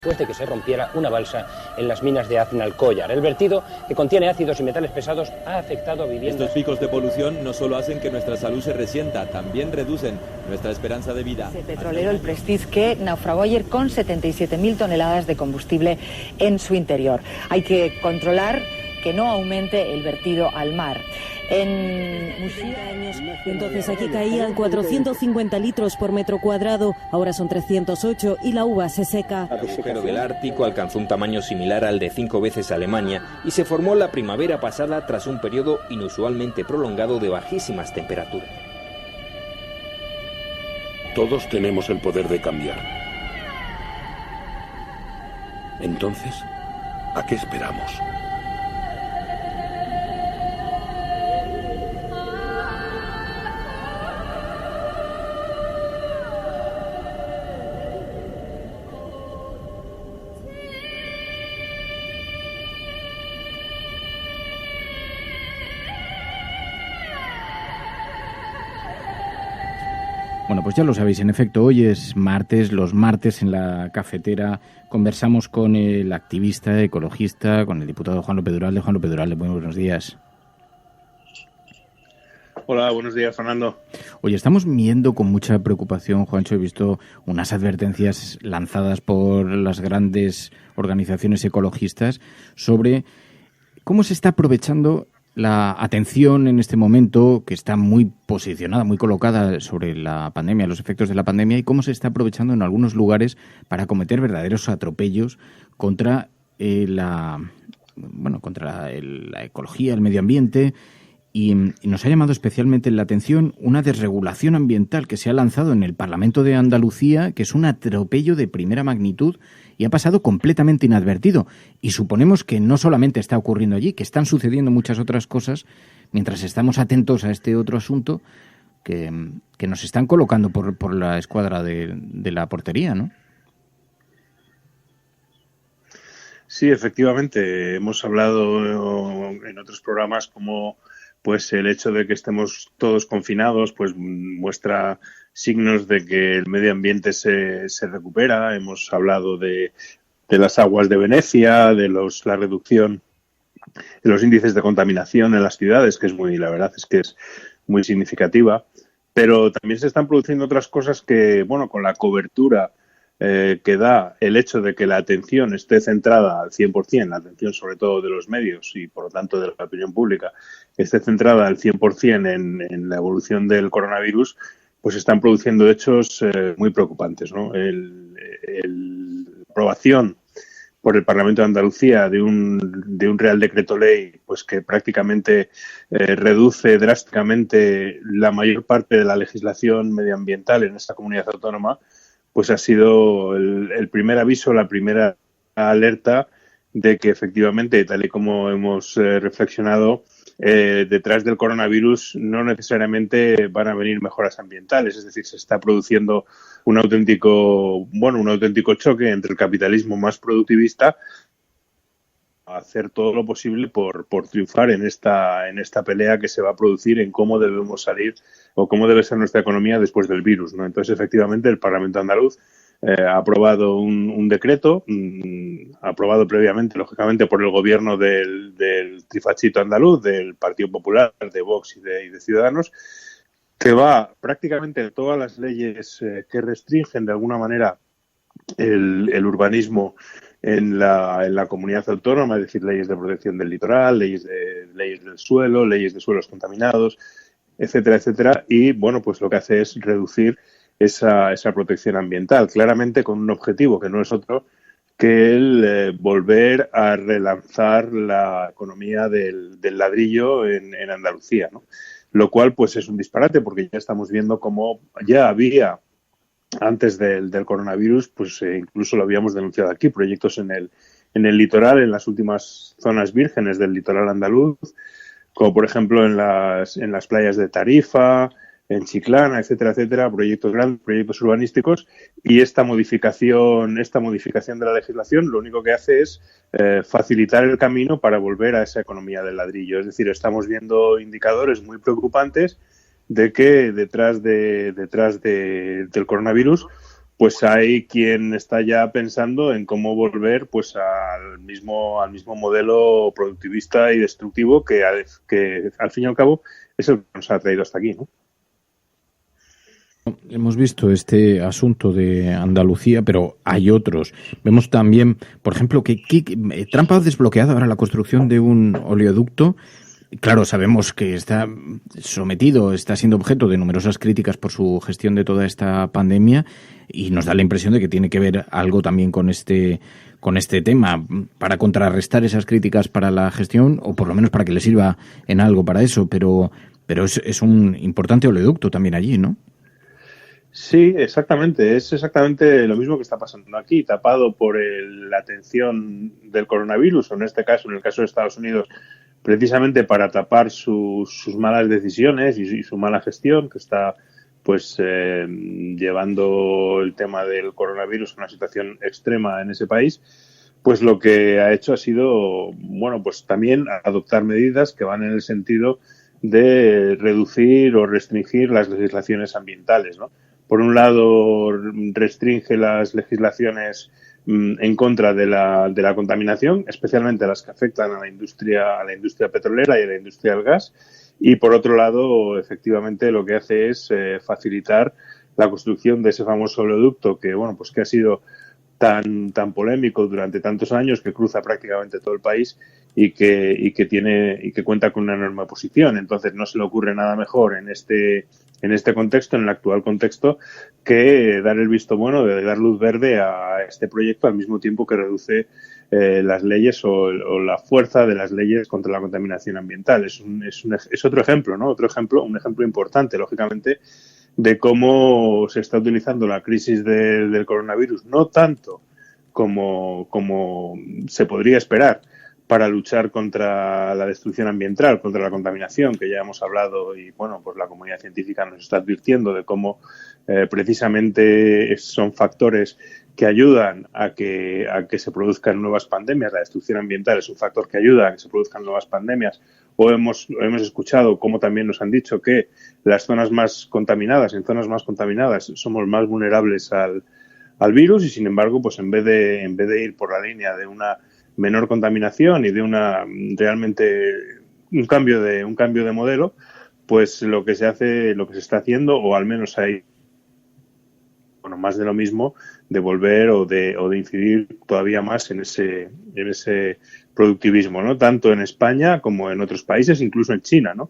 después de que se rompiera una balsa en las minas de Aznalcóllar. El vertido, que contiene ácidos y metales pesados, ha afectado a viviendas. Estos picos de polución no solo hacen que nuestra salud se resienta, también reducen nuestra esperanza de vida. El petrolero, el Prestige, que naufragó ayer con 77.000 toneladas de combustible en su interior. Hay que controlar que no aumente el vertido al mar. En Muxía, entonces aquí caían 450 litros por metro cuadrado, ahora son 308 y la uva se seca. El agujero del Ártico alcanzó un tamaño similar al de 5 veces Alemania y se formó la primavera pasada tras un periodo inusualmente prolongado de bajísimas temperaturas. Todos tenemos el poder de cambiar. Entonces, ¿a qué esperamos? Bueno, pues ya lo sabéis, en efecto, hoy es martes, los martes en la cafetera conversamos con el activista ecologista, con el diputado Juan López Duralde. Juan López Duralde, muy buenos días. Hola, buenos días, Fernando. Oye, estamos viendo con mucha preocupación, Juancho, he visto unas advertencias lanzadas por las grandes organizaciones ecologistas sobre cómo se está aprovechando la atención en este momento, que está muy posicionada, muy colocada sobre la pandemia, los efectos de la pandemia, y cómo se está aprovechando en algunos lugares para cometer verdaderos atropellos contra la ecología, el medio ambiente. Y nos ha llamado especialmente la atención una desregulación ambiental que se ha lanzado en el Parlamento de Andalucía, que es un atropello de primera magnitud y ha pasado completamente inadvertido. Y suponemos que no solamente está ocurriendo allí, que están sucediendo muchas otras cosas mientras estamos atentos a este otro asunto que nos están colocando por la escuadra de la portería, ¿no? Sí, efectivamente. Hemos hablado en otros programas como pues el hecho de que estemos todos confinados pues muestra signos de que el medio ambiente se recupera. Hemos hablado de las aguas de Venecia, de la reducción de los índices de contaminación en las ciudades, que la verdad es que es muy significativa. Pero también se están produciendo otras cosas que, bueno, con la cobertura que da el hecho de que la atención esté centrada al 100%, la atención sobre todo de los medios y por lo tanto de la opinión pública, esté centrada al 100% en la evolución del coronavirus, pues están produciendo hechos muy preocupantes, ¿no? La aprobación por el Parlamento de Andalucía de un Real Decreto Ley pues que prácticamente reduce drásticamente la mayor parte de la legislación medioambiental en esta comunidad autónoma, pues ha sido el primer aviso, la primera alerta de que efectivamente, tal y como hemos reflexionado, detrás del coronavirus no necesariamente van a venir mejoras ambientales, es decir, se está produciendo un auténtico choque entre el capitalismo más productivista a hacer todo lo posible por triunfar en esta pelea que se va a producir en cómo debemos salir o cómo debe ser nuestra economía después del virus, ¿no? Entonces, efectivamente, el Parlamento andaluz ha aprobado un decreto, aprobado previamente, lógicamente, por el gobierno del trifachito andaluz, del Partido Popular, de Vox y de Ciudadanos, que va prácticamente en todas las leyes que restringen de alguna manera el urbanismo en la comunidad autónoma, es decir, leyes de protección del litoral, leyes del suelo, leyes de suelos contaminados, etcétera, etcétera. Y, bueno, pues lo que hace es reducir esa protección ambiental, claramente con un objetivo que no es otro que el volver a relanzar la economía del ladrillo en Andalucía, ¿no? Lo cual pues es un disparate porque ya estamos viendo cómo ya había antes del coronavirus, pues incluso lo habíamos denunciado aquí, proyectos en el litoral, en las últimas zonas vírgenes del litoral andaluz, como por ejemplo en las playas de Tarifa, en Chiclana, etcétera, etcétera, proyectos grandes, proyectos urbanísticos, y esta modificación de la legislación lo único que hace es facilitar el camino para volver a esa economía del ladrillo. Es decir, estamos viendo indicadores muy preocupantes de que detrás del coronavirus pues hay quien está ya pensando en cómo volver pues al mismo modelo productivista y destructivo que al fin y al cabo es el que nos ha traído hasta aquí, ¿no? Hemos visto este asunto de Andalucía, pero hay otros. Vemos también, por ejemplo, que Trump ha desbloqueado ahora la construcción de un oleoducto. Claro, sabemos que está siendo objeto de numerosas críticas por su gestión de toda esta pandemia y nos da la impresión de que tiene que ver algo también con este tema para contrarrestar esas críticas para la gestión o por lo menos para que le sirva en algo para eso, pero es un importante oleoducto también allí, ¿no? Sí, exactamente. Es exactamente lo mismo que está pasando aquí, tapado por la atención del coronavirus, o en este caso, en el caso de Estados Unidos, precisamente para tapar sus malas decisiones y su mala gestión, que está pues llevando el tema del coronavirus a una situación extrema en ese país. Pues lo que ha hecho ha sido, bueno, pues también adoptar medidas que van en el sentido de reducir o restringir las legislaciones ambientales, ¿no? Por un lado, restringe las legislaciones en contra de la contaminación, especialmente las que afectan a la industria petrolera y a la industria del gas. Y por otro lado, efectivamente, lo que hace es facilitar la construcción de ese famoso oleoducto que, bueno, pues que ha sido tan polémico durante tantos años, que cruza prácticamente todo el país y que cuenta con una enorme oposición. Entonces, no se le ocurre nada mejor en este contexto, en el actual contexto, que dar el visto bueno, de dar luz verde a este proyecto al mismo tiempo que reduce las leyes o la fuerza de las leyes contra la contaminación ambiental. Es otro ejemplo, ¿no? Un ejemplo importante, lógicamente, de cómo se está utilizando la crisis del coronavirus, no tanto como se podría esperar, para luchar contra la destrucción ambiental, contra la contaminación, que ya hemos hablado y, bueno, pues la comunidad científica nos está advirtiendo de cómo precisamente son factores que ayudan a que se produzcan nuevas pandemias. La destrucción ambiental es un factor que ayuda a que se produzcan nuevas pandemias. O hemos escuchado, como también nos han dicho, que en zonas más contaminadas somos más vulnerables al virus y, sin embargo, pues en vez de ir por la línea de una menor contaminación y de realmente un cambio de modelo, pues lo que se está haciendo, o al menos hay más de lo mismo, de volver o de incidir todavía más en ese productivismo, ¿no? Tanto en España como en otros países, incluso en China, ¿no?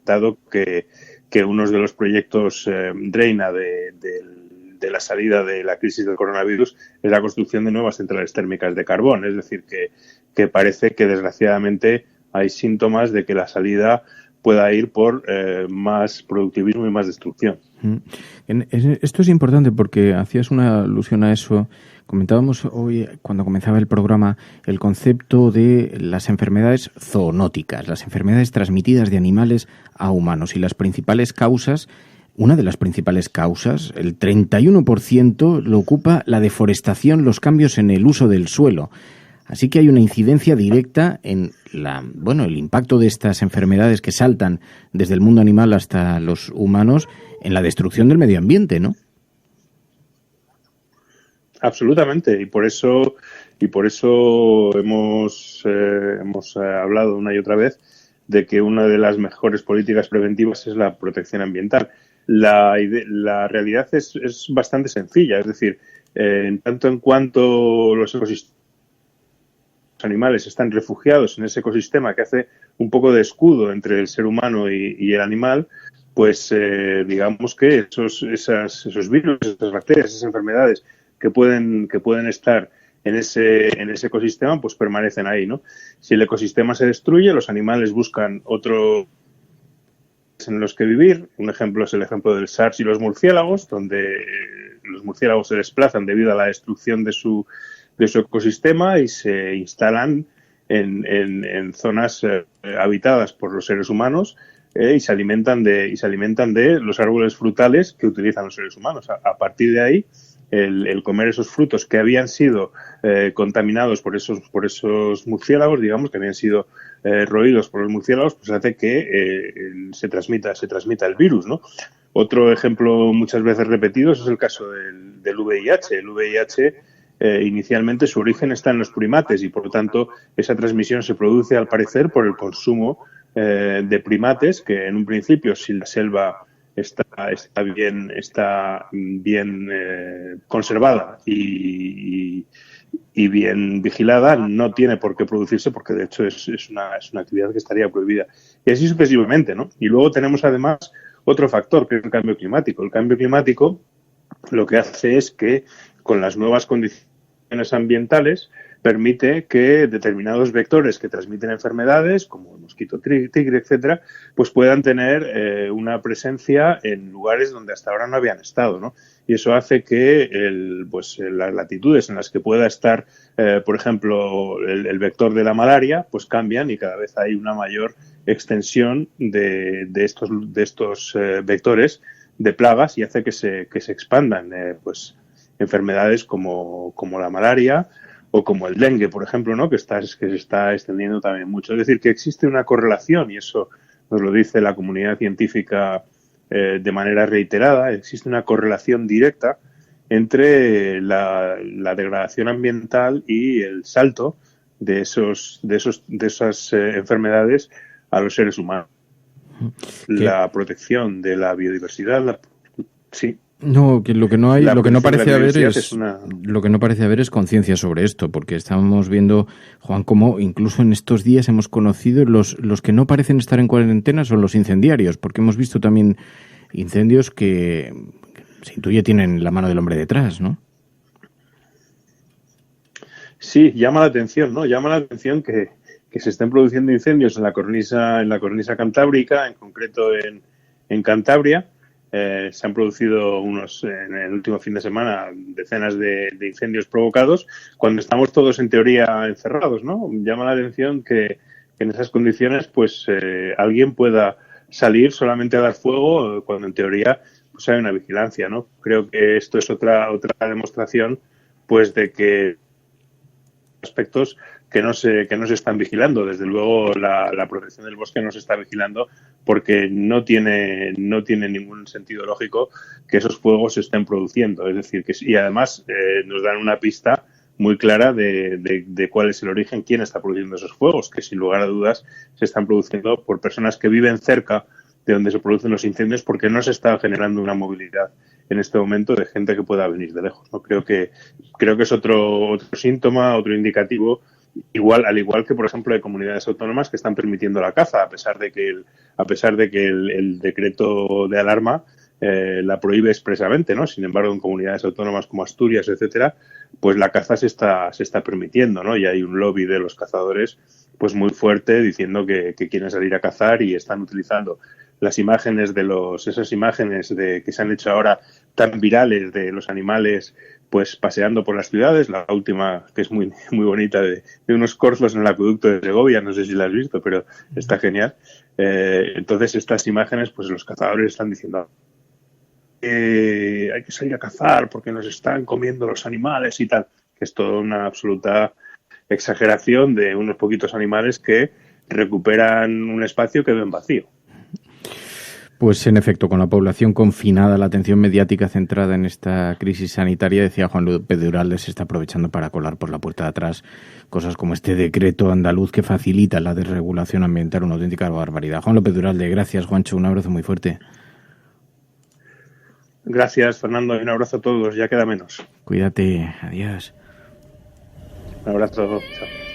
Dado que uno de los proyectos reina de la salida de la crisis del coronavirus es la construcción de nuevas centrales térmicas de carbón. Es decir, que parece que desgraciadamente hay síntomas de que la salida pueda ir por más productivismo y más destrucción. Esto es importante porque hacías una alusión a eso. Comentábamos hoy, cuando comenzaba el programa, el concepto de las enfermedades zoonóticas, las enfermedades transmitidas de animales a humanos, y las principales causas. Una de las principales causas, el 31%, lo ocupa la deforestación, los cambios en el uso del suelo. Así que hay una incidencia directa en el impacto de estas enfermedades que saltan desde el mundo animal hasta los humanos en la destrucción del medio ambiente, ¿no? Absolutamente, y por eso hemos hablado una y otra vez de que una de las mejores políticas preventivas es la protección ambiental. La realidad es bastante sencilla, es decir, en tanto en cuanto los animales están refugiados en ese ecosistema que hace un poco de escudo entre el ser humano y el animal, pues digamos que esos virus, esas bacterias, esas enfermedades que pueden estar en ese ecosistema, pues permanecen ahí, ¿no? Si el ecosistema se destruye, los animales buscan otro en los que vivir. Un ejemplo es el ejemplo del SARS y los murciélagos, donde los murciélagos se desplazan debido a la destrucción de su ecosistema y se instalan en zonas habitadas por los seres humanos y se alimentan de los árboles frutales que utilizan los seres humanos. A partir de ahí, el comer esos frutos que habían sido contaminados por esos murciélagos, digamos, que habían sido roídos por los murciélagos, pues hace que se transmita el virus, ¿no? Otro ejemplo muchas veces repetido es el caso del VIH. El VIH inicialmente su origen está en los primates y por lo tanto esa transmisión se produce al parecer por el consumo de primates que en un principio, si la selva está bien conservada y bien vigilada, no tiene por qué producirse porque de hecho es una actividad que estaría prohibida. Y así sucesivamente, ¿no? Y luego tenemos además otro factor que es el cambio climático. El cambio climático lo que hace es que con las nuevas condiciones ambientales permite que determinados vectores que transmiten enfermedades, como el mosquito tigre, etcétera, pues puedan tener una presencia en lugares donde hasta ahora no habían estado, ¿no? Y eso hace que las latitudes en las que pueda estar, por ejemplo, el vector de la malaria, pues cambian y cada vez hay una mayor extensión de estos vectores de plagas y hace que se expandan enfermedades como la malaria o como el dengue, por ejemplo, ¿no? que se está extendiendo también mucho. Es decir, que existe una correlación, y eso nos lo dice la comunidad científica de manera reiterada, existe una correlación directa entre la degradación ambiental y el salto de esas enfermedades a los seres humanos. La protección de la biodiversidad, sí. No, que lo que no parece haber es es conciencia sobre esto, porque estamos viendo, Juan, cómo incluso en estos días hemos conocido los que no parecen estar en cuarentena son los incendiarios, porque hemos visto también incendios que se intuye tienen la mano del hombre detrás, ¿no? Sí, llama la atención, ¿no? Llama la atención que se estén produciendo incendios en la cornisa cantábrica, en concreto en Cantabria. Se han producido en el último fin de semana decenas de incendios provocados cuando estamos todos en teoría encerrados, ¿no? Llama la atención que en esas condiciones pues alguien pueda salir solamente a dar fuego cuando en teoría pues hay una vigilancia, ¿no? Creo que esto es otra demostración pues de que aspectos que no se están vigilando. Desde luego la protección del bosque no se está vigilando porque no tiene ningún sentido lógico que esos fuegos se estén produciendo. Es decir, y además nos dan una pista muy clara de cuál es el origen, quién está produciendo esos fuegos, que sin lugar a dudas se están produciendo por personas que viven cerca de donde se producen los incendios porque no se está generando una movilidad en este momento de gente que pueda venir de lejos, ¿no? Creo que es otro síntoma, otro indicativo, al igual que, por ejemplo, hay comunidades autónomas que están permitiendo la caza, a pesar de que el decreto de alarma la prohíbe expresamente, ¿no? Sin embargo, en comunidades autónomas como Asturias, etcétera, pues la caza se está permitiendo, ¿no? Y hay un lobby de los cazadores pues muy fuerte diciendo que quieren salir a cazar y están utilizando las imágenes esas imágenes que se han hecho ahora tan virales de los animales pues paseando por las ciudades, la última que es muy muy bonita de unos corzos en el acueducto de Segovia, no sé si la has visto, pero está genial. Entonces estas imágenes pues los cazadores están diciendo hay que salir a cazar porque nos están comiendo los animales y tal, que es toda una absoluta exageración de unos poquitos animales que recuperan un espacio que ven vacío. Pues en efecto, con la población confinada, la atención mediática centrada en esta crisis sanitaria, decía Juan López de Uralde, se está aprovechando para colar por la puerta de atrás cosas como este decreto andaluz que facilita la desregulación ambiental, una auténtica barbaridad. Juan López de Uralde, gracias, Juancho, un abrazo muy fuerte. Gracias, Fernando, y un abrazo a todos, ya queda menos. Cuídate, adiós. Un abrazo, chao.